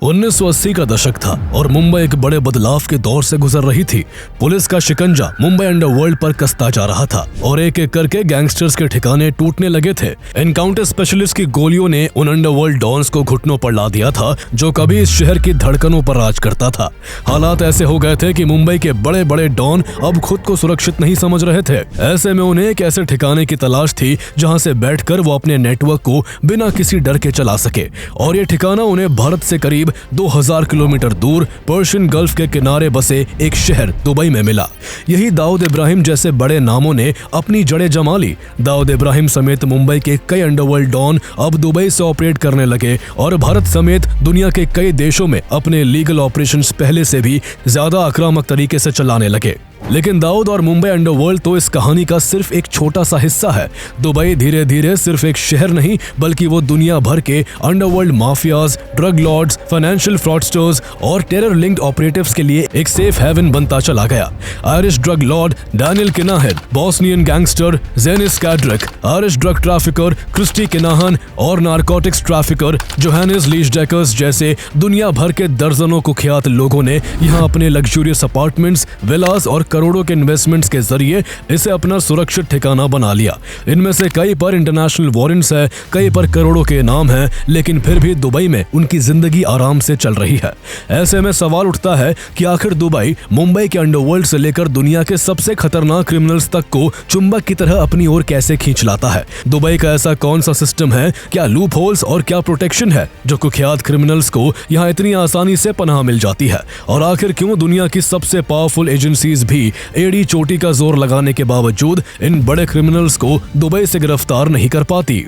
1980 का दशक था और मुंबई एक बड़े बदलाव के दौर से गुजर रही थी। पुलिस का शिकंजा मुंबई अंडरवर्ल्ड पर कसता जा रहा था और एक एक करके गैंगस्टर्स के ठिकाने टूटने लगे थे। एनकाउंटर स्पेशलिस्ट की गोलियों ने उन अंडरवर्ल्ड डॉन्स को घुटनों पर ला दिया था जो कभी इस शहर की धड़कनों पर राज करता था। हालात ऐसे हो गए थे कि मुंबई के बड़े बड़े डॉन अब खुद को सुरक्षित नहीं समझ रहे थे। ऐसे में उन्हें एक ऐसे ठिकाने की तलाश थी जहां से बैठकर वो अपने नेटवर्क को बिना किसी डर के चला सके, और ये ठिकाना उन्हें भारत से करीब 2000 किलोमीटर दूर पर्शियन गल्फ के किनारे बसे एक शहर दुबई में मिला। यही दाऊद इब्राहिम जैसे बड़े नामों ने अपनी जड़ें जमा ली। दाऊद इब्राहिम समेत मुंबई के कई अंडरवर्ल्ड डॉन अब दुबई से ऑपरेट करने लगे और भारत समेत दुनिया के कई देशों में अपने लीगल ऑपरेशंस पहले से भी ज्यादा आक्रामक तरीके से चलाने लगे। लेकिन दाऊद और मुंबई अंडरवर्ल्ड तो इस कहानी का सिर्फ एक छोटा सा हिस्सा है। दुबई धीरे धीरे सिर्फ एक शहर नहीं बल्कि वो दुनिया भर के underworld mafias, drug lords, financial fraudsters और टेरर लिंक्ड ऑपरेटिव्स के लिए एक सेफ हेवन बनता चला गया। Irish drug lord Daniel Kinahan, Bosnian gangster Janice कैड्रिक, Irish drug trafficker Christy Kinahan और नारकोटिक्स ट्रैफिकर जोहानिस लीशडेकर्स जैसे दुनिया भर के दर्जनों कुख्यात लोगों ने यहाँ अपने लग्जूरियस अपार्टमेंट्स, विलास और करोड़ों के इन्वेस्टमेंट्स के जरिए इसे अपना सुरक्षित ठिकाना बना लिया। इनमें से कई पर इंटरनेशनल वारंट्स है, कई पर करोड़ों के इनाम हैं, लेकिन फिर भी दुबई में उनकी जिंदगी आराम से चल रही है। ऐसे में सवाल उठता है कि आखिर दुबई मुंबई के अंडरवर्ल्ड से लेकर दुनिया के सबसे खतरनाक क्रिमिनल्स तक को चुंबक की तरह अपनी ओर कैसे खींच लाता है। दुबई का ऐसा कौन सा सिस्टम है, क्या लूप होल्स और क्या प्रोटेक्शन है जो कुख्यात क्रिमिनल्स को यहाँ इतनी आसानी से पनाह मिल जाती है, और आखिर क्यों दुनिया की सबसे पावरफुल एजेंसीज भी एड़ी चोटी का जोर लगाने के बावजूद इन बड़े क्रिमिनल्स को दुबई से गिरफ्तार नहीं कर पाती।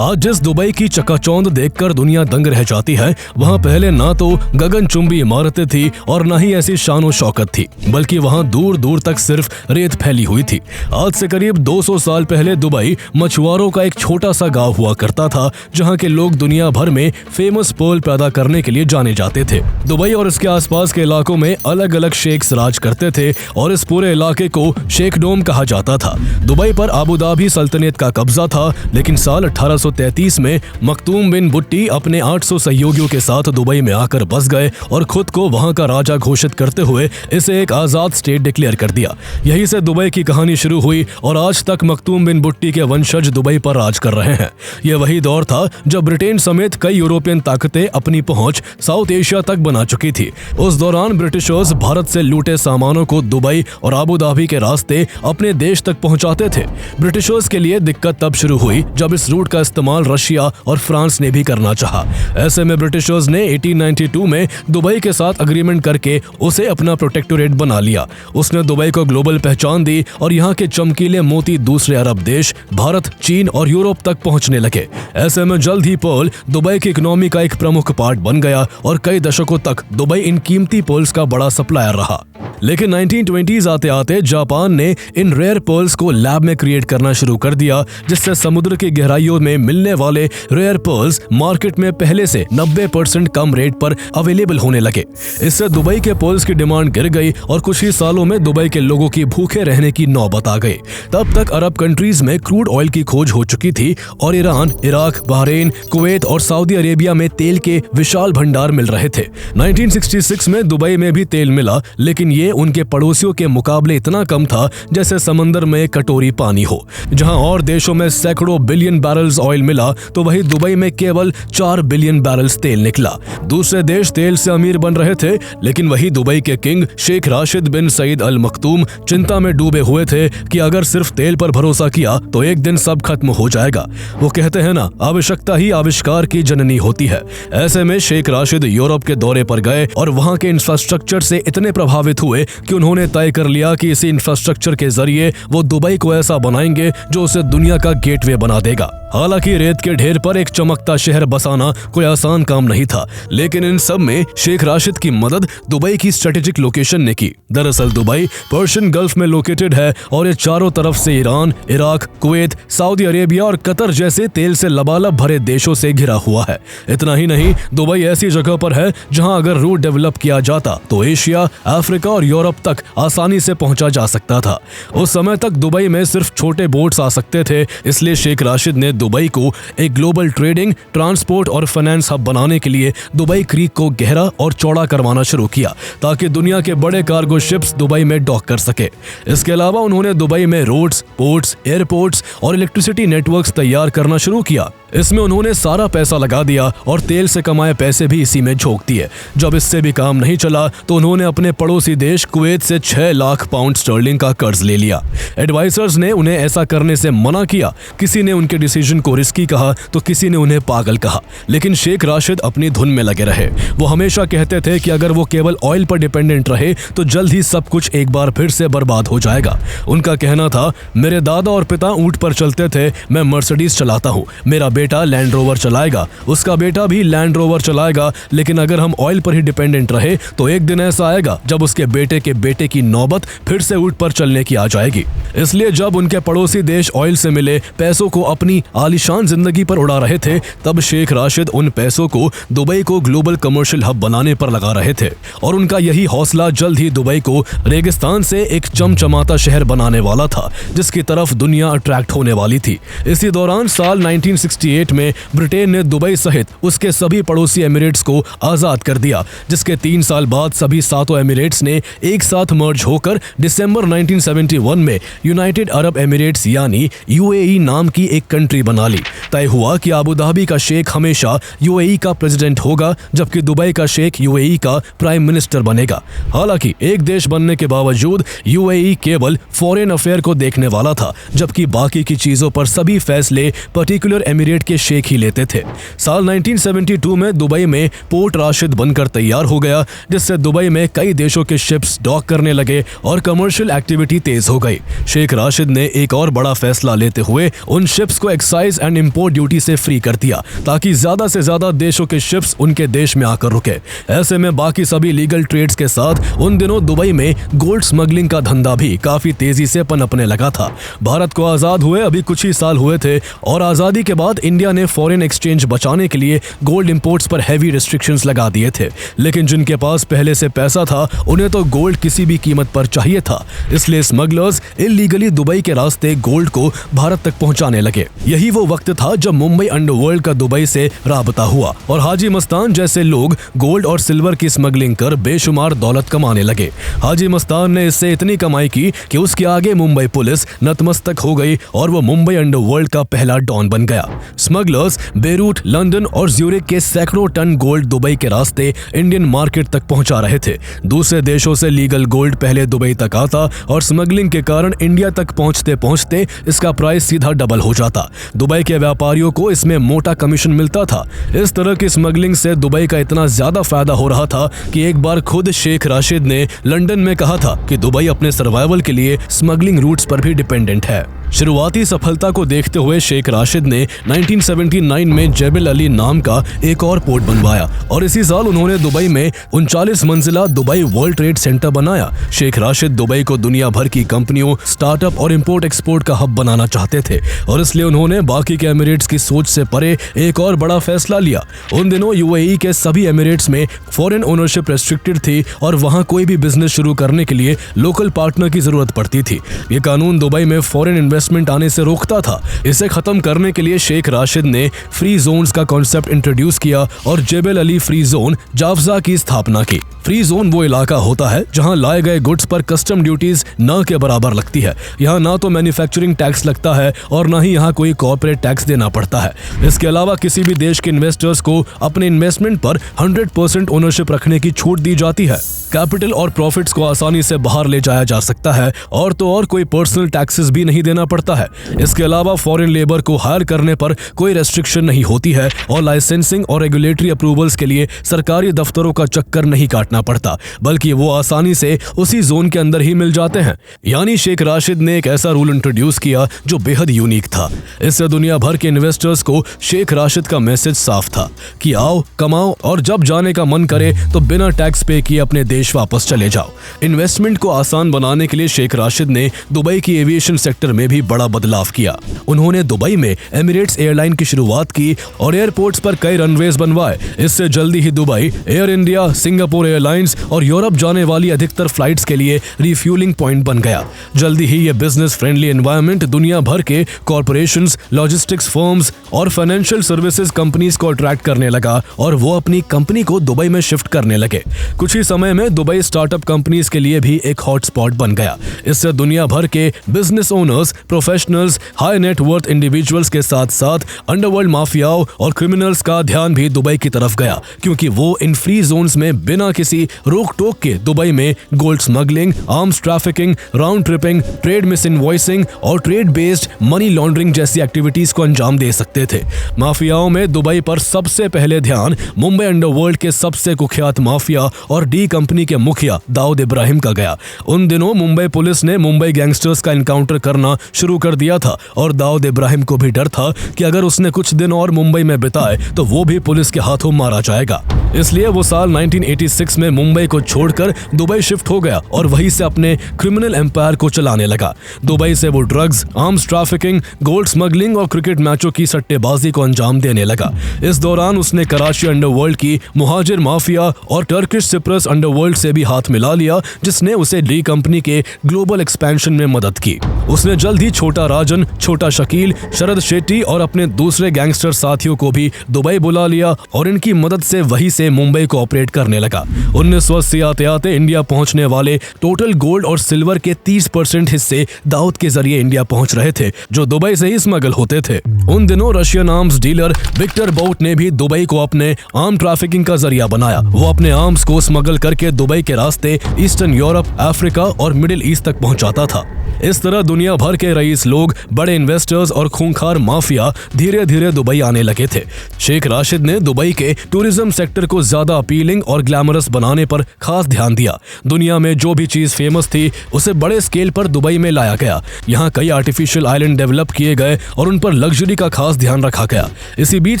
आज जिस दुबई की चकाचौंध देखकर दुनिया दंग रह जाती है, वहाँ पहले ना तो गगनचुंबी इमारतें थी और ना ही ऐसी शान और शौकत थी, बल्कि वहाँ दूर दूर तक सिर्फ रेत फैली हुई थी। आज से करीब 200 साल पहले दुबई मछुआरों का एक छोटा सा गांव हुआ करता था, जहाँ के लोग दुनिया भर में फेमस पर्ल पैदा करने के लिए जाने जाते थे। दुबई और इसके आसपास के इलाकों में अलग अलग शेख्स राज करते थे और इस पूरे इलाके को शेखडोम कहा जाता था। दुबई पर आबूधाबी सल्तनत का कब्जा था, लेकिन साल 1833 में मखदूम बिन बुट्टी अपने 800 सहयोगियों के साथ दुबई में आकर बस गए और खुद को वहां का राजा घोषित करते हुए इसे एक आजाद स्टेट डिक्लेयर कर दिया। यहीं से दुबई की कहानी शुरू हुई और आज तक मखदूम बिन बुट्टी के वंशज दुबई पर राज कर रहे हैं। यह वही दौर था जब ब्रिटेन समेत कई यूरोपियन ताकतें अपनी पहुंच साउथ एशिया तक बना चुकी थी। उस दौरान ब्रिटिशर्स भारत से लूटे सामानों को दुबई और आबूधाबी के रास्ते अपने देश तक पहुंचाते थे। ब्रिटिशर्स के लिए दिक्कत तब शुरू हुई जब इस रूट का इस्तेमाल रशिया और फ्रांस ने भी करना चाहा। ऐसे में ब्रिटिशर्स ने 1892 में दुबई के साथ अग्रीमेंट करके उसे अपना प्रोटेक्टोरेट बना लिया। उसने दुबई को ग्लोबल पहचान दी और यहाँ के चमकीले मोती दूसरे अरब देश भारत, चीन और यूरोप तक पहुंचने लगे। ऐसे में जल्द ही पर्ल दुबई की इकोनॉमी का एक प्रमुख पार्ट बन गया और कई दशकों तक दुबई इन कीमती पर्ल्स का बड़ा सप्लायर रहा। लेकिन 1920s आते आते जापान ने इन रेयर पर्ल्स को लैब में क्रिएट करना शुरू कर दिया, जिससे समुद्र की गहराइयों में मिलने वाले रेयर पर्ल्स मार्केट में पहले से 90% कम रेट पर अवेलेबल होने लगे। इससे दुबई के पर्ल्स की डिमांड गिर गई और कुछ ही सालों में दुबई के लोगों की भूखे रहने की नौबत आ गई। तब तक अरब कंट्रीज में क्रूड ऑयल की खोज हो चुकी थी और ईरान, इराक, बहरीन, कुवैत और सऊदी अरेबिया में तेल के विशाल भंडार मिल रहे थे। 1966 में दुबई में भी तेल मिला, लेकिन ये उनके पड़ोसियों के मुकाबले इतना कम था जैसे समंदर में कटोरी पानी हो। जहां और देशों में सैकड़ों बिलियन बैरल्स ऑयल मिला, तो वही दुबई में केवल 4 बिलियन बैरल्स तेल निकला। दूसरे देश तेल से अमीर बन रहे थे, लेकिन वही दुबई के किंग शेख राशिद बिन सईद अल मखदूम चिंता में डूबे हुए थे कि अगर सिर्फ तेल पर भरोसा किया तो एक दिन सब खत्म हो जाएगा। वो कहते हैं ना, आवश्यकता ही आविष्कार की जननी होती है। ऐसे में शेख राशिद यूरोप के दौरे पर गए और वहां के इंफ्रास्ट्रक्चर से इतने प्रभावित हुए कि उन्होंने तय कर लिया कि इसी इंफ्रास्ट्रक्चर के जरिए वो दुबई को ऐसा बनाएंगे जो उसे दुनिया का गेटवे बना देगा। हालांकि रेत के ढेर पर एक चमकता शहर बसाना कोई आसान काम नहीं था, लेकिन इन सब में शेख राशिद की मदद दुबई की स्ट्रेटेजिक लोकेशन ने की। दरअसल दुबई पर्शियन गल्फ में लोकेटेड है और ये चारों तरफ से Iran, Iraq, Kuwait, Saudi Arabia और कतर जैसे तेल से लबालब भरे देशों से घिरा हुआ है। इतना ही नहीं, दुबई ऐसी जगह पर है जहां अगर रूट डेवलप किया जाता तो एशिया, अफ्रीका और यूरोप तक आसानी से पहुंचा जा सकता था। उस समय तक दुबई में सिर्फ छोटे बोट्स आ सकते थे, इसलिए शेख राशिद ने दुबई को एक ग्लोबल ट्रेडिंग, ट्रांसपोर्ट और फाइनेंस हब बनाने के लिए दुबई क्रीक को गहरा और चौड़ा करवाना शुरू किया ताकि दुनिया के बड़े कार्गो शिप्स दुबई में डॉक कर सके। इसके अलावा उन्होंने दुबई में रोड्स, पोर्ट्स, एयरपोर्ट्स और इलेक्ट्रिसिटी नेटवर्क्स तैयार करना शुरू किया। इसमें उन्होंने सारा पैसा लगा दिया और तेल से कमाए पैसे भी इसी में झोंक दिए। जब इससे भी काम नहीं चला तो उन्होंने अपने पड़ोसी देश कुवैत से 6 लाख पाउंड स्टर्लिंग का कर्ज ले लिया। एडवाइजर्स ने उन्हें ऐसा करने से मना किया। किसी ने उनके डिसीजन को रिस्की कहा तो किसी ने उन्हें पागल कहा, लेकिन शेख राशिद अपनी धुन में लगे रहे। वो हमेशा कहते थे कि अगर वो केवल ऑयल पर डिपेंडेंट रहे तो जल्द ही सब कुछ एक बार फिर से बर्बाद हो जाएगा। उनका कहना था, मेरे दादा और पिता ऊंट पर चलते थे, मैं मर्सिडीज चलाता हूँ, मेरा बेटा लैंड रोवर चलाएगा, उसका बेटा भी लैंड रोवर चलाएगा, लेकिन अगर हम ऑयल पर ही डिपेंडेंट रहे तो एक दिन ऐसा आएगा जब उसके बेटे के बेटे की नौबत फिर से ऊंट पर चलने की आ जाएगी। इसलिए जब उनके पड़ोसी देश ऑयल से मिले पैसों को अपनी आलीशान जिंदगी पर उड़ा रहे थे, तब शेख राशिद उन पैसों को दुबई को ग्लोबल कमर्शियल हब बनाने पर लगा रहे थे और उनका यही हौसला जल्द ही दुबई को रेगिस्तान से एक चमचमाता शहर बनाने वाला था जिसकी तरफ दुनिया अट्रैक्ट होने वाली थी। इसी दौरान साल 1968 में ब्रिटेन ने दुबई सहित उसके सभी पड़ोसी एमिरेट्स को आजाद कर दिया, जिसके 3 साल बाद सभी 7 एमिरेट्स ने एक साथ मर्ज होकर दिसंबर 1971 में यूनाइटेड अरब एमिरेट्स यानी यूएई नाम की एक कंट्री बना ली। तय हुआ कि अबू धाबी का शेख हमेशा यूएई का प्रेसिडेंट होगा जबकि दुबई का शेख यूएई का प्राइम मिनिस्टर बनेगा। हालांकि एक देश बनने के बावजूद यूएई केवल फॉरेन अफेयर को देखने वाला था, जबकि बाकी की चीजों पर सभी फैसले पर्टिकुलर एमिरेट के शेख ही लेते थे। साल 1972 में दुबई में पोर्ट राशिद बनकर तैयार हो गया, जिससे दुबई में कई देशों के शिप्स डॉक करने लगे और कमर्शियल एक्टिविटी तेज हो गई। शेख राशिद ने एक और बड़ा फैसला लेते हुए उन शिप्स को एक्साइज एंड इंपोर्ट ड्यूटी से फ्री कर दिया ताकि ज्यादा से ज्यादा देशों के शिप्स उनके देश में आकर रुके। ऐसे में बाकी सभी लीगल ट्रेड्स के साथ उन दिनों दुबई में गोल्ड स्मगलिंग का धंधा भी काफी तेजी से पनपने लगा था। भारत को आजाद हुए अभी कुछ ही साल हुए थे और आजादी के बाद इंडिया ने फॉरेन एक्सचेंज बचाने के लिए गोल्ड इंपोर्ट्स पर हैवी रिस्ट्रिक्शंस लगा दिए थे, लेकिन जिनके पास पहले से पैसा था उन्हें तो गोल्ड किसी भी कीमत पर चाहिए था। इसलिए स्मगलर्स इलीगली दुबई के रास्ते गोल्ड को भारत तक पहुंचाने लगे। यही वो वक्त था जब मुंबई अंडरवर्ल्ड का दुबई से राबता हुआ और हाजी मस्तान जैसे लोग गोल्ड और सिल्वर की स्मगलिंग कर बेशुमार दौलत कमाने लगे। हाजी मस्तान ने इससे इतनी कमाई की कि उसके आगे मुंबई पुलिस नतमस्तक हो गई और वो मुंबई अंडरवर्ल्ड का पहला डॉन बन गया। स्मगलर्स बेरूट, लंदन और ज्यूरिक के सैकड़ों टन गोल्ड दुबई के रास्ते इंडियन मार्केट तक पहुंचा रहे थे। दूसरे देशों से लीगल गोल्ड पहले दुबई तक आता और स्मगलिंग के कारण इंडिया तक पहुंचते पहुंचते इसका प्राइस सीधा डबल हो जाता। दुबई के व्यापारियों को इसमें मोटा कमीशन मिलता था। इस तरह की स्मगलिंग से दुबई का इतना ज्यादा फायदा हो रहा था कि एक बार खुद शेख राशिद ने लंदन में कहा था कि दुबई अपने सर्वाइवल के लिए स्मगलिंग रूट्स पर भी डिपेंडेंट है। शुरुआती सफलता को देखते हुए शेख राशिद ने 1979 में जेबल अली नाम का एक और पोर्ट बनवाया और इसी साल उन्होंने दुबई में 39 मंजिला दुबई वर्ल्ड ट्रेड सेंटर बनाया। शेख राशिद दुबई को दुनिया भर की कंपनियों, स्टार्टअप और इंपोर्ट एक्सपोर्ट का हब बनाना चाहते थे और इसलिए उन्होंने बाकी के एमिरेट्स की सोच से परे एक और बड़ा फैसला लिया। उन दिनों यूएई के सभी एमिरेट्स में फॉरेन ओनरशिप रेस्ट्रिक्टेड थी और वहां कोई भी बिजनेस शुरू करने के लिए लोकल पार्टनर की जरूरत पड़ती थी। ये कानून दुबई में फॉरेन इन्वेस्टमेंट आने से रोकता था। इसे खत्म करने के लिए शेख राशिद ने फ्री जोन्स का कॉन्सेप्ट इंट्रोड्यूस किया और जेबल अली फ्री जोन जाफजा की स्थापना की। फ्री जोन वो इलाका होता है जहां लाए गए गुड्स पर कस्टम ड्यूटीज न के बराबर लगती है। यहाँ ना तो मैन्युफैक्चरिंग टैक्स लगता है और ना ही यहाँ कोई कॉर्पोरेट टैक्स देना पड़ता है। इसके अलावा किसी भी देश के इन्वेस्टर्स को अपने इन्वेस्टमेंट पर 100% ओनरशिप रखने की छूट दी जाती है। कैपिटल और प्रॉफिट्स को आसानी से बाहर ले जाया जा सकता है और तो और कोई पर्सनल टैक्सेस भी नहीं देना पड़ता है। इसके अलावा फॉरेन लेबर को हायर करने पर कोई रेस्ट्रिक्शन नहीं होती है और लाइसेंसिंग और रेगुलेटरी अप्रूवल्स के लिए सरकारी दफ्तरों का चक्कर नहीं काटना पड़ता, बल्कि वो आसानी से उसी जोन के अंदर ही मिल जाते हैं। यानी शेख राशिद ने एक ऐसा रूल इंट्रोड्यूस किया जो बेहद यूनिक था। इससे दुनिया भर के इन्वेस्टर्स को शेख राशिद का मैसेज साफ था कि आओ, कमाओ और जब जाने का मन करे तो बिना टैक्स पे किए अपने देश वापस चले जाओ। इन्वेस्टमेंट को आसान बनाने के लिए शेख राशिद ने दुबई की एविएशन सेक्टर में भी बड़ा बदलाव किया। उन्होंने दुबई में एमिरेट्स एयरलाइन की शुरुआत की और एयरपोर्ट्स पर कई रनवेज बनवाए। इससे जल्दी ही Dubai Air India, Singapore Airlines और यूरोप जाने वाली अधिकतर फ्लाइट्स के लिए रिफ्यूलिंग पॉइंट बन गया। जल्दी ही ये बिजनेस फ्रेंडली एनवायरनमेंट दुनिया भर के कॉर्पोरेशंस, लॉजिस्टिक्स फर्म्स और फाइनेंशियल सर्विसेज कंपनीज को अट्रैक्ट करने लगा और वो अपनी कंपनी को दुबई में शिफ्ट करने लगे। कुछ ही समय में दुबई स्टार्टअप कंपनीज के लिए भी एक हॉटस्पॉट बन गया। इससे दुनिया भर के business owners, professionals, high net worth individuals के साथ साथ अंडरवर्ल्ड माफियाओं और क्रिमिनल्स का ध्यान भी दुबई की तरफ गया, क्योंकि वो इन फ्री जोन्स में बिना किसी रोक टोक के दुबई में gold smuggling, arms trafficking, round tripping, trade miss invoicing और ट्रेड बेस्ड मनी लॉन्ड्रिंग जैसी एक्टिविटीज को अंजाम दे सकते थे। माफियाओं में दुबई पर सबसे पहले ध्यान मुंबई अंडरवर्ल्ड के सबसे कुख्यात माफिया और डी कंपनी के मुखिया दाऊद इब्राहिम का गया। उन दिनों मुंबई पुलिस ने मुंबई गैंगस्टर्स का एनकाउंटर करना शुरू कर दिया था और दाऊद इब्राहिम को भी डर था कि अगर उसने कुछ दिन और मुंबई में बिताए तो वो भी पुलिस के हाथों मारा जाएगा। इसलिए वो साल 1986 में मुंबई को छोड़कर दुबई शिफ्ट हो गया और वहीं से अपने क्रिमिनल एम्पायर को चलाने लगा। दुबई से वो drugs, arms trafficking, gold smuggling और क्रिकेट मैचों की सट्टेबाजी को अंजाम देने लगा। इस दौरान उसने कराची अंडरवर्ल्ड की मुहाजिर माफिया और टर्किश सिप्रस अंडरवर्ल्ड से भी हाथ मिला लिया, जिसने उसे डी कंपनी के ग्लोबल एक्सपेंशन में मदद की। उसने जल्द ही छोटा राजन, छोटा शकील, शरद शेट्टी और अपने दूसरे गैंगस्टर साथियों को भी दुबई बुला लिया और इनकी मदद से वहीं से मुंबई को ऑपरेट करने लगा। 1980 आते इंडिया पहुंचने वाले टोटल गोल्ड और सिल्वर के 30% हिस्से दाऊद के जरिए इंडिया पहुंच रहे थे, जो दुबई से ही स्मगल होते थे। उन दिनों Russian arms dealer Victor Bout ने भी दुबई को अपने आर्म ट्रैफिकिंग का जरिया बनाया। वो अपने आर्म्स को स्मगल करके दुबई के रास्ते ईस्टर्न यूरोप, अफ्रीका और मिडिल ईस्ट तक पहुंचाता था। इस तरह दुनिया भर के रईस लोग, बड़े इन्वेस्टर्स और खूंखार माफिया धीरे धीरे दुबई आने लगे थे। शेख राशिद ने दुबई के टूरिज्म सेक्टर को ज्यादा अपीलिंग और ग्लैमरस बनाने पर खास ध्यान दिया। दुनिया में जो भी चीज फेमस थी उसे बड़े स्केल पर दुबई में लाया गया। यहाँ कई आर्टिफिशियल आइलैंड डेवलप किए गए और उन पर लग्जरी का खास ध्यान रखा गया। इसी बीच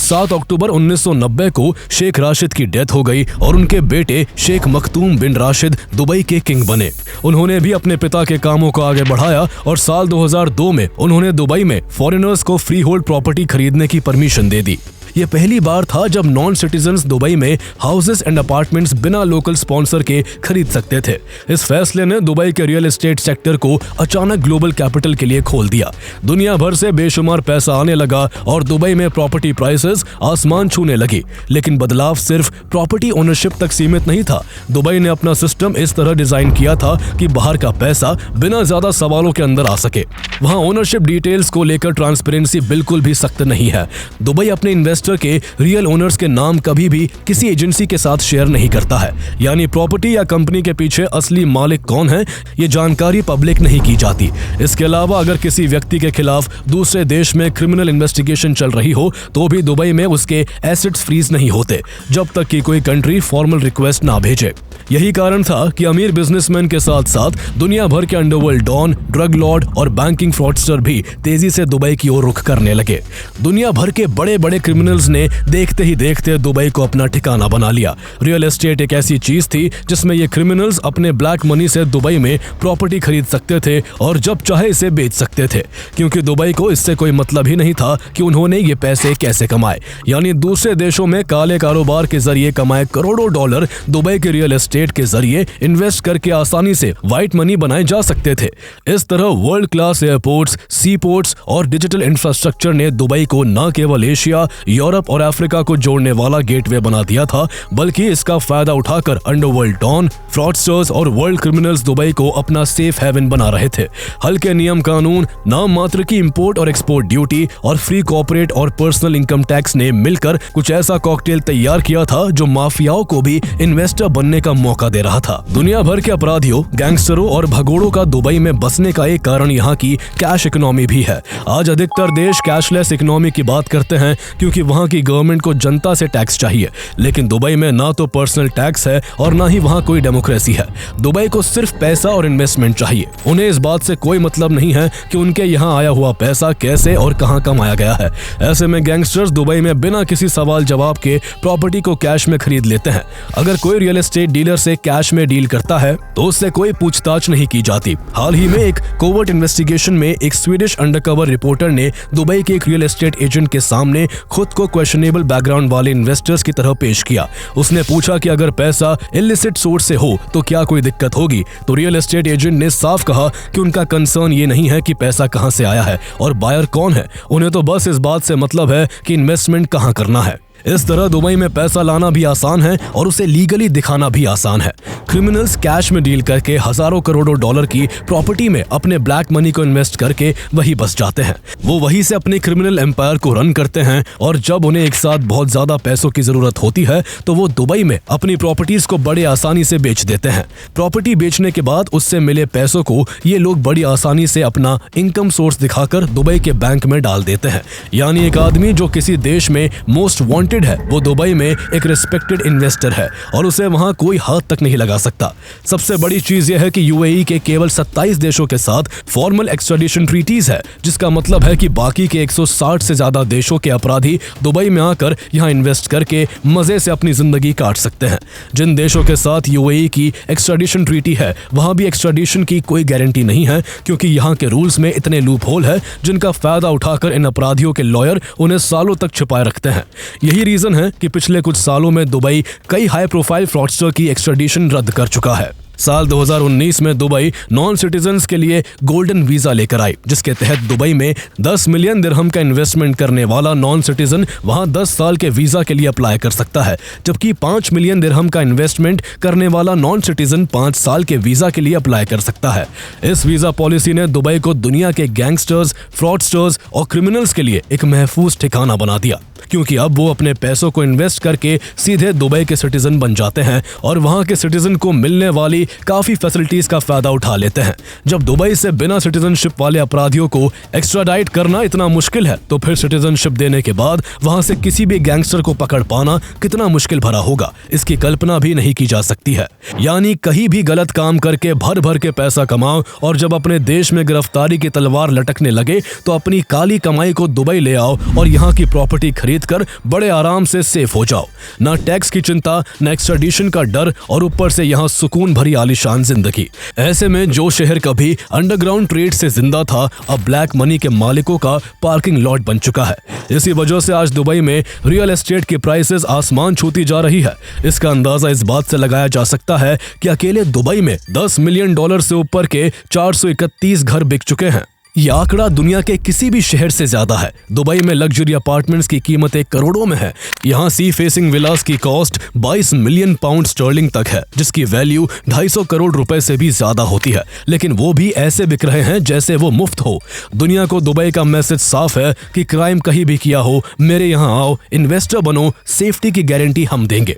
7 अक्टूबर 1990 को शेख राशिद की डेथ हो गई और उनके बेटे शेख मखदूम बिन राशिद दुबई के किंग बने। उन्होंने भी अपने पिता के कामों को आगे बढ़ाया और साल 2002 में उन्होंने दुबई में फॉरेनर्स को फ्री होल्ड प्रॉपर्टी खरीदने की परमिशन दे दी। ये पहली बार था जब नॉन सिटीजन्स दुबई में हाउसेस एंड अपार्टमेंट्स बिना लोकल स्पॉन्सर के खरीद सकते थे। इस फैसले ने दुबई के रियल एस्टेट सेक्टर को अचानक ग्लोबल कैपिटल के लिए खोल दिया। दुनिया भर से बेशुमार पैसा आने लगा और दुबई में प्रॉपर्टी प्राइसेस आसमान छूने लगी। लेकिन बदलाव सिर्फ प्रॉपर्टी ओनरशिप तक सीमित नहीं था। दुबई ने अपना सिस्टम इस तरह डिजाइन किया था कि बाहर का पैसा बिना ज्यादा सवालों के अंदर आ सके। वहाँ ओनरशिप डिटेल्स को लेकर ट्रांसपेरेंसी बिल्कुल भी सख्त नहीं है। दुबई अपने इन्वेस्टर के रियल ओनर्स के नाम कभी भी किसी एजेंसी के साथ शेयर नहीं करता है, यानी प्रॉपर्टी या कंपनी के पीछे असली मालिक कौन है ये जानकारी पब्लिक नहीं की जाती। इसके अलावा अगर किसी व्यक्ति के खिलाफ दूसरे देश में क्रिमिनल इन्वेस्टिगेशन चल रही हो तो भी दुबई में उसके एसेट्स फ्रीज नहीं होते जब तक कि कोई कंट्री फॉर्मल रिक्वेस्ट ना भेजे। यही कारण था कि अमीर बिजनेसमैन के साथ साथ दुनिया भर के अंडरवर्ल्ड डॉन, ड्रग लॉर्ड और बैंकिंग फ्रॉडस्टर भी तेजी से दुबई की ओर रुख करने लगे। दुनिया भर के बड़े बड़े क्रिमिनल्स ने देखते ही देखते दुबई को अपना ठिकाना बना लिया। रियल एस्टेट एक ऐसी चीज थी जिसमें ये क्रिमिनल्स अपने ब्लैक मनी से दुबई में प्रॉपर्टी खरीद सकते थे और जब चाहे इसे बेच सकते थे, क्योंकि दुबई को इससे कोई मतलब ही नहीं था कि उन्होंने ये पैसे कैसे कमाए। यानी दूसरे देशों में काले कारोबार के जरिए कमाए करोड़ों डॉलर दुबई के रियल एस्टेट के जरिए इन्वेस्ट करके आसानी से व्हाइट मनी बनाए जा सकते थे। इस तरह वर्ल्ड क्लास एयरपोर्ट्स, सी पोर्ट्स और डिजिटल इंफ्रास्ट्रक्चर ने दुबई को न केवल एशिया, यूरोप और अफ्रीका को जोड़ने वाला गेटवे बना दिया था, बल्कि इसका फायदा उठाकर अंडरवर्ल्ड डॉन, फ्रॉडस्टर्स और वर्ल्ड क्रिमिनल्स दुबई को अपना सेफ हेवन बना रहे थे। हल्के नियम कानून, नाम मात्र की इंपोर्ट और एक्सपोर्ट ड्यूटी और फ्री कॉर्पोरेट और पर्सनल इनकम टैक्स ने मिलकर कुछ ऐसा कॉकटेल तैयार किया था जो माफियाओं को भी इन्वेस्टर बनने का मौका दे रहा था। दुनिया भर के अपराधियों, गैंगस्टरों और भगोड़ों का दुबई में बसने का एक कारण यहाँ की कैश इकोनॉमी भी है। आज अधिकतर देश कैशलेस इकोनॉमी की बात करते हैं क्योंकि वहाँ की गवर्नमेंट को जनता से टैक्स चाहिए, लेकिन दुबई में ना तो पर्सनल टैक्स है और ना ही वहाँ कोई डेमोक्रेसी है। दुबई को सिर्फ पैसा और इन्वेस्टमेंट चाहिए। उन्हें इस बात से कोई मतलब नहीं है कि उनके यहाँ आया हुआ पैसा कैसे और कहाँ कमाया गया है। ऐसे में गैंगस्टर्स दुबई में बिना किसी सवाल जवाब के प्रॉपर्टी को कैश में खरीद लेते हैं। अगर कोई रियल एस्टेट डीलर मैनेजर से कैश में डील करता है तो उससे कोई पूछताछ नहीं की जाती। हाल ही में एक कोवर्ट इन्वेस्टिगेशन में एक स्वीडिश अंडरकवर रिपोर्टर ने दुबई के एक रियल एस्टेट एजेंट के सामने खुद को क्वेश्चनेबल बैकग्राउंड वाले इन्वेस्टर्स की तरह पेश किया। उसने पूछा कि अगर पैसा इलिसिट सोर्स से हो तो क्या कोई दिक्कत होगी, तो रियल एस्टेट एजेंट ने साफ कहा कि उनका कंसर्न ये नहीं है कि पैसा कहां से आया है और बायर कौन है, उन्हें तो बस इस बात से मतलब है कि इन्वेस्टमेंट कहां करना है। इस तरह दुबई में पैसा लाना भी आसान है और उसे लीगली दिखाना भी आसान है। क्रिमिनल्स कैश में डील करके हजारों करोड़ों डॉलर की प्रॉपर्टी में अपने ब्लैक मनी को इन्वेस्ट करके वही बस जाते हैं। वो वहीं से अपने क्रिमिनल एम्पायर को रन करते हैं और जब उन्हें एक साथ बहुत ज्यादा पैसों की जरूरत होती है तो वो दुबई में अपनी प्रॉपर्टीज को बड़े आसानी से बेच देते हैं। प्रॉपर्टी बेचने के बाद उससे मिले पैसों को ये लोग बड़ी आसानी से अपना इनकम सोर्स दिखाकर दुबई के बैंक में डाल देते हैं। यानी एक आदमी जो किसी देश में मोस्ट वांटेड है वो दुबई में एक रिस्पेक्टेड इन्वेस्टर है और उसे वहां कोई हाथ तक नहीं लगा सकता। सबसे बड़ी चीज यह है कि यूएई के केवल 27 देशों के साथ फॉर्मल एक्स्ट्राडिशन ट्रीटीज है, जिसका मतलब है कि बाकी के 160 से ज्यादा देशों के अपराधी दुबई में आकर यहां इन्वेस्ट करके मजे से अपनी जिंदगी काट सकते हैं। जिन देशों के साथ यूएई की एक्स्ट्राडिशन ट्रीटी है वहां भी एक्स्ट्राडिशन की कोई गारंटी नहीं है, क्योंकि यहाँ के रूल्स में इतने लूप होल है जिनका फायदा उठाकर इन अपराधियों के लॉयर उन्हें सालों तक छिपाए रखते हैं। यही रीजन है कि पिछले कुछ सालों में दुबई कई हाई प्रोफाइल फ्रॉडस्टर की एक्स्ट्राडिशन रद्द कर चुका है। साल 2019 में दुबई नॉन सिटीजन्स के लिए गोल्डन वीजा लेकर आई, जिसके तहत दुबई में 10 मिलियन दिरहम का इन्वेस्टमेंट करने वाला नॉन सिटीजन वहां 10 साल के वीजा के लिए अप्लाई कर सकता है, जबकि 5 मिलियन दिरहम का इन्वेस्टमेंट करने वाला नॉन सिटीजन 5 साल के वीजा के लिए अप्लाई कर सकता है। इस वीजा पॉलिसी ने दुबई को दुनिया के गैंगस्टर्स, फ्रॉडस्टर्स और क्रिमिनल्स के लिए एक महफूज ठिकाना बना दिया, क्योंकि अब वो अपने पैसों को इन्वेस्ट करके सीधे दुबई के सिटीजन बन जाते हैं और वहां के सिटीजन को मिलने वाली काफी फैसिलिटीज का फायदा उठा लेते हैं। जब दुबई से बिना सिटीजनशिप वाले अपराधियों को एक्स्ट्राडाइट करना इतना मुश्किल है तो फिर सिटीजनशिप देने के बाद वहां से किसी भी गैंगस्टर को पकड़ पाना कितना मुश्किल भरा होगा, इसकी कल्पना भी नहीं की जा सकती है। यानी कहीं भी गलत काम करके भर भर के पैसा कमाओ और जब अपने देश में गिरफ्तारी की तलवार लटकने लगे तो अपनी काली कमाई को दुबई ले आओ और यहाँ की प्रॉपर्टी खरीद कर बड़े आराम से सेफ हो जाओ। ना टैक्स की चिंता, न एक्स्ट्राडिशन का डर और ऊपर से यहाँ सुकून भरी आलीशान जिंदगी। ऐसे में जो शहर कभी अंडरग्राउंड ट्रेड से जिंदा था अब ब्लैक मनी के मालिकों का पार्किंग लॉट बन चुका है। इसी वजह से आज दुबई में रियल एस्टेट की प्राइसेस आसमान छूती जा रही है। इसका अंदाजा इस बात से लगाया जा सकता है कि अकेले दुबई में $10 मिलियन से ऊपर के 431 घर बिक चुके हैं। यह आंकड़ा दुनिया के किसी भी शहर से ज्यादा है। दुबई में लग्जरी अपार्टमेंट्स की कीमतें करोड़ों में है। यहाँ सी फेसिंग विलास की कॉस्ट 22 मिलियन पाउंड स्टर्लिंग तक है, जिसकी वैल्यू 250 करोड़ रुपए से भी ज्यादा होती है, लेकिन वो भी ऐसे बिक रहे हैं जैसे वो मुफ्त हो। दुनिया को दुबई का मैसेज साफ है कि क्राइम कहीं भी किया हो, मेरे यहाँ आओ, इन्वेस्टर बनो, सेफ्टी की गारंटी हम देंगे।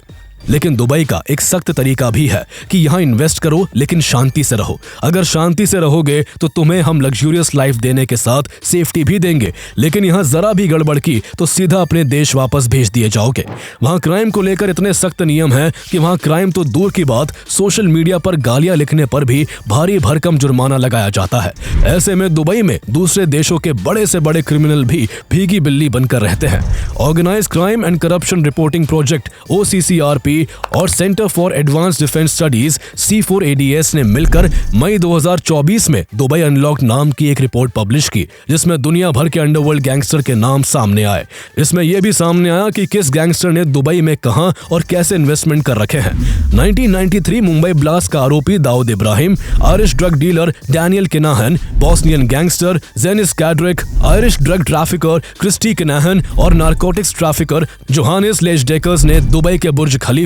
लेकिन दुबई का एक सख्त तरीका भी है कि यहाँ इन्वेस्ट करो लेकिन शांति से रहो। अगर शांति से रहोगे तो तुम्हें हम लग्जूरियस लाइफ देने के साथ सेफ्टी भी देंगे, लेकिन यहाँ जरा भी गड़बड़ की तो सीधा अपने देश वापस भेज दिए जाओगे। वहाँ क्राइम को लेकर इतने सख्त नियम हैं कि वहाँ क्राइम तो दूर की बात, सोशल मीडिया पर गालियां लिखने पर भी भारी भरकम जुर्माना लगाया जाता है। ऐसे में दुबई में दूसरे देशों के बड़े से बड़े क्रिमिनल भी भीगी बिल्ली बनकर रहते हैं। Organised crime and corruption reporting project OCCRP और centre for advance defence studies C4ADS ने मिलकर मई 2024 में दुबई अनलॉक नाम की एक रिपोर्ट पब्लिश की, जिसमें दुनिया भर के अंडरवर्ल्ड गैंगस्टर के नाम सामने आए। इसमें यह भी सामने आया कि किस गैंगस्टर ने दुबई में कहां और कैसे इन्वेस्टमेंट कर रखे हैं। 1993 मुंबई ब्लास्ट का आरोपी Dawood Ibrahim, Irish drug dealer Daniel Kinahan, Bosnian gangster Janice कैड्रिक, Irish drug trafficker Christy Kinahan और नारकोटिक्स ट्रैफिकर जोहानिस लेजडेकर्स ने दुबई के Burj Khalifa,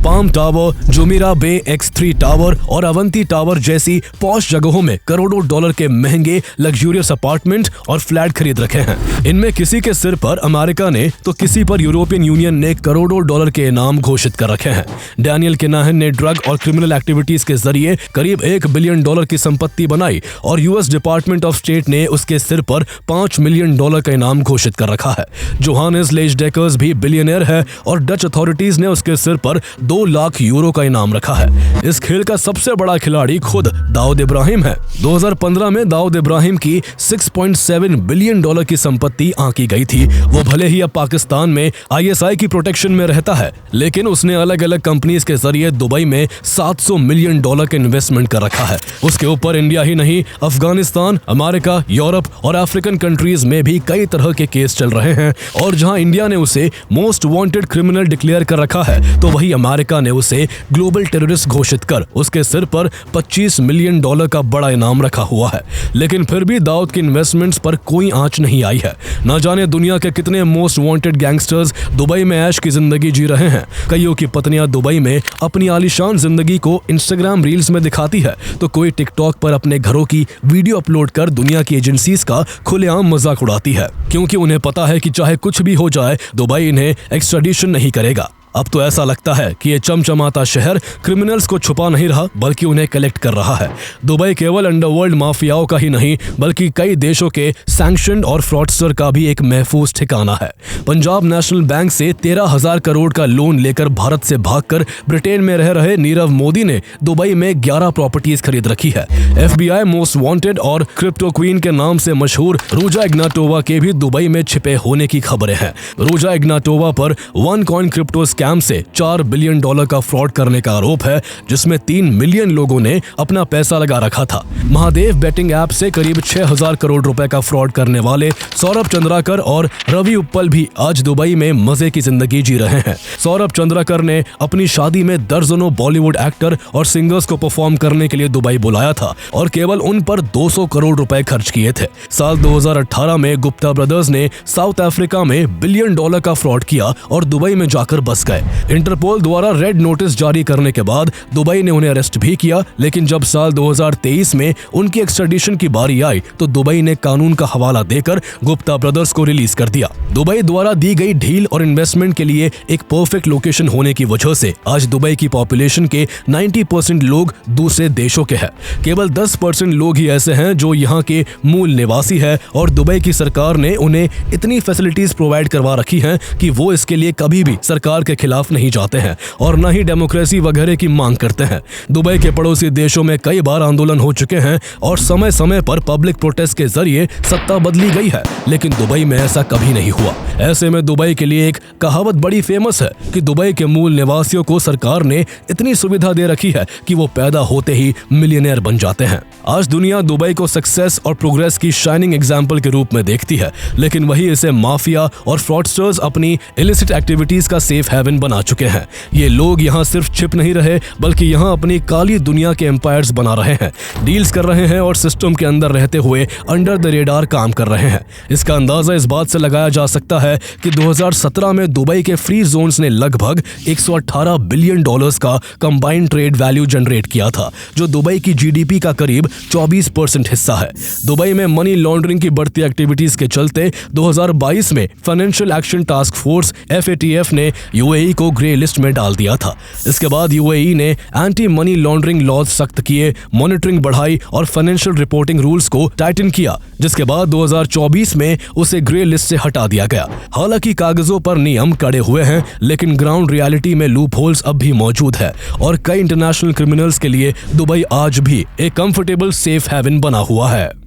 Palm Tower, Jumeirah Bay X3 tower और अवंती टावर जैसी पॉश जगहों में करोड़ों डॉलर के महंगे लग्जूरियस अपार्टमेंट और फ्लैट खरीद रखे हैं। इनमें किसी के सिर पर अमेरिका ने तो किसी पर यूरोपियन यूनियन ने करोड़ों डॉलर के इनाम घोषित कर रखे हैं। डैनियल किनाहन ने ड्रग और क्रिमिनल एक्टिविटीज के जरिए करीब $1 बिलियन की संपत्ति बनाई और US डिपार्टमेंट ऑफ स्टेट ने उसके सिर पर $5 मिलियन का इनाम घोषित कर रखा है। जोहानिस लेजडेकर्स भी बिलियनियर है और डच अथॉरिटीज ने उसके सिर सिर पर 2 लाख यूरो का इनाम रखा है। इस खेल का सबसे बड़ा खिलाड़ी खुद दाऊद इब्राहिम है। 2015 में दाऊद इब्राहिम की $6.7 बिलियन की संपत्ति आंकी गई थी। वो भले ही अब पाकिस्तान में ISI की प्रोटेक्शन में रहता है, लेकिन उसने अलग अलग कंपनीज के जरिए दुबई में $700 मिलियन का इन्वेस्टमेंट कर रखा है। उसके ऊपर इंडिया ही नहीं, अफगानिस्तान, अमेरिका, यूरोप और अफ्रीकन कंट्रीज में भी कई तरह के केस चल रहे हैं। और जहां इंडिया ने उसे मोस्ट वांटेड क्रिमिनल डिक्लेयर कर रखा है, तो वही अमेरिका ने उसे ग्लोबल टेररिस्ट घोषित कर उसके सिर पर $25 मिलियन का बड़ा इनाम रखा हुआ है। लेकिन फिर भी दाऊद की इन्वेस्टमेंट्स पर कोई आंच नहीं आई है। न जाने दुनिया के कितने मोस्ट वांटेड गैंगस्टर्स दुबई में ऐश की जिंदगी जी रहे हैं। कईयों की पत्नियां दुबई में अपनी आलीशान जिंदगी को इंस्टाग्राम रील्स में दिखाती है, तो कोई टिकटॉक पर अपने घरों की वीडियो अपलोड कर दुनिया की एजेंसीज का खुलेआम मजाक उड़ाती है, क्योंकि उन्हें पता है कि चाहे कुछ भी हो जाए, दुबई इन्हें एक्स्ट्राडिशन नहीं करेगा। अब तो ऐसा लगता है कि ये चमचमाता शहर क्रिमिनल्स को छुपा नहीं रहा, बल्कि उन्हें कलेक्ट कर रहा है। दुबई केवल अंडरवर्ल्ड माफियाओं का ही नहीं, बल्कि कई देशों के सैंक्शन्ड और फ्रॉडस्टर का भी एक महफूज ठिकाना है। पंजाब नेशनल बैंक से 13,000 करोड़ का लोन लेकर भारत से भागकर ब्रिटेन में रह रहे नीरव मोदी ने दुबई में 11 प्रॉपर्टीज खरीद रखी है। FBI मोस्ट वांटेड और क्रिप्टो क्वीन के नाम से मशहूर रूजा इग्नाटोवा के भी दुबई में छिपे होने की खबरें हैं। रूजा इग्नाटोवा पर OneCoin क्रिप्टो से $4 बिलियन का फ्रॉड करने का आरोप है, जिसमें 3 मिलियन लोगों ने अपना पैसा लगा रखा था। महादेव बेटिंग ऐप से करीब 6,000 करोड़ रुपए का फ्रॉड करने वाले सौरभ चंद्राकर और रवि उप्पल भी आज दुबई में मजे की जिंदगी जी रहे हैं। सौरभ चंद्राकर ने अपनी शादी में दर्जनों बॉलीवुड एक्टर और सिंगर्स को परफॉर्म करने के लिए दुबई बुलाया था और केवल उन पर 200 करोड़ रुपए खर्च किए थे। साल 2018 में गुप्ता ब्रदर्स ने साउथ अफ्रीका में $1 बिलियन का फ्रॉड किया और दुबई में जाकर बस गए। इंटरपोल द्वारा रेड नोटिस जारी करने के बाद दुबई ने उन्हें अरेस्ट भी किया, लेकिन जब साल 2023 में उनकी एक्स्ट्राडिशन की बारी आई, तो दुबई ने कानून का हवाला देकर गुप्ता ब्रदर्स को रिलीज कर दिया। दुबई द्वारा दी गई ढील और इन्वेस्टमेंट के लिए एक परफेक्ट लोकेशन होने की वजह से आज दुबई की पॉपुलेशन के 90% लोग दूसरे देशों के हैं। केवल 10% लोग ही ऐसे हैं जो यहाँ के मूल निवासी है, और दुबई की सरकार ने उन्हें इतनी फैसिलिटीज प्रोवाइड करवा रखी हैं कि वो इसके लिए कभी भी सरकार के खिलाफ नहीं जाते हैं और न ही डेमोक्रेसी वगैरह की मांग करते हैं। दुबई के पड़ोसी देशों में कई बार आंदोलन हो चुके हैं और समय समय पर पब्लिक प्रोटेस्ट के जरिए सत्ता बदली गई है, लेकिन दुबई में ऐसा कभी नहीं हुआ। ऐसे में दुबई के लिए एक कहावत बड़ी फेमस है कि दुबई के मूल निवासियों को सरकार ने इतनी सुविधा दे रखी है कि वो पैदा होते ही मिलियनेयर बन जाते हैं। आज दुनिया दुबई को सक्सेस और प्रोग्रेस की शाइनिंग एग्जाम्पल के रूप में देखती है, लेकिन वही इसे माफिया और फ्रॉडस्टर्स अपनी इलिसिट एक्टिविटीज का सेफ हेवन बना चुके हैं। ये लोग यहाँ सिर्फ छिप नहीं रहे, बल्कि यहाँ अपनी काली दुनिया के एम्पायर्स बना रहे हैं, डील्स कर रहे हैं और सिस्टम के अंदर रहते हुए अंडर द रेडार काम कर रहे हैं। इसका अंदाजा इस बात से लगाया जा सकता है कि 2017 में दुबई के फ्री जोन्स ने लगभग $118 बिलियन का कंबाइंड ट्रेड वैल्यू जनरेट किया था, जो दुबई की GDP का करीब 24% हिस्सा है। दुबई में मनी लॉन्ड्रिंग की बढ़ती एक्टिविटीज के चलते 2022 में financial action task force FATF ने UAE को ग्रे लिस्ट में डाल दिया था। इसके बाद UAE ने एंटी मनी लॉन्ड्रिंग लॉज सख्त किए, मॉनिटरिंग बढ़ाई और फाइनेंशियल रिपोर्टिंग रूल्स को टाइटन किया, जिसके बाद 2024 में उसे ग्रे लिस्ट से हटा दिया गया। हालांकि कागजों पर नियम कड़े हुए हैं, लेकिन ग्राउंड रियलिटी में लूप होल्स अब भी मौजूद है और कई इंटरनेशनल क्रिमिनल्स के लिए दुबई आज भी एक कंफर्टेबल सेफ हेवन बना हुआ है।